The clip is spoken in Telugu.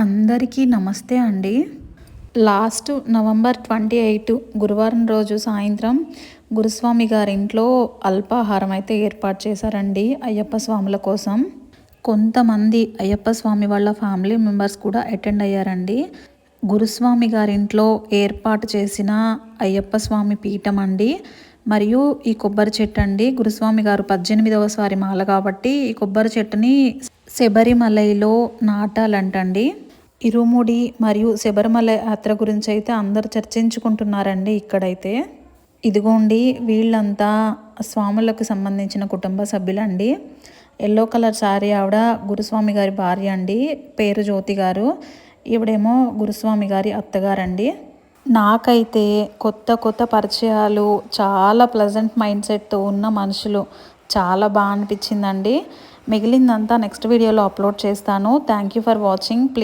అందరికీ నమస్తే అండి. లాస్ట్ నవంబర్ 28 గురువారం రోజు సాయంత్రం గురుస్వామి గారింట్లో అల్పాహారం అయితే ఏర్పాటు చేశారండి అయ్యప్ప స్వాముల కోసం. కొంతమంది అయ్యప్ప స్వామి వాళ్ళ ఫ్యామిలీ మెంబర్స్ కూడా అటెండ్ అయ్యారండి. గురుస్వామి గారింట్లో ఏర్పాటు చేసిన అయ్యప్ప స్వామి పీఠం అండి. మరియు ఈ కొబ్బరి చెట్టు అండి, గురుస్వామి గారు 18వ సారి మాల కాబట్టి ఈ కొబ్బరి చెట్టుని శబరిమలలో నాటాలంటండి. ఇరుముడి మరియు శబరిమల యాత్ర గురించి అయితే అందరు చర్చించుకుంటున్నారండి ఇక్కడైతే. ఇదిగోండి వీళ్ళంతా స్వాములకు సంబంధించిన కుటుంబ సభ్యులండి. ఎల్లో కలర్ శారీ ఆవిడ గురుస్వామి గారి భార్య అండి, పేరు జ్యోతి గారు. ఈవిడేమో గురుస్వామి గారి అత్తగారండి. నాకైతే కొత్త కొత్త పరిచయాలు, చాలా ప్లెజెంట్ మైండ్ సెట్తో ఉన్న మనుషులు, చాలా బాగా అనిపించిందండి. మిగిలిందంతా నెక్స్ట్ వీడియోలో అప్లోడ్ చేస్తాను. Thank you for watching.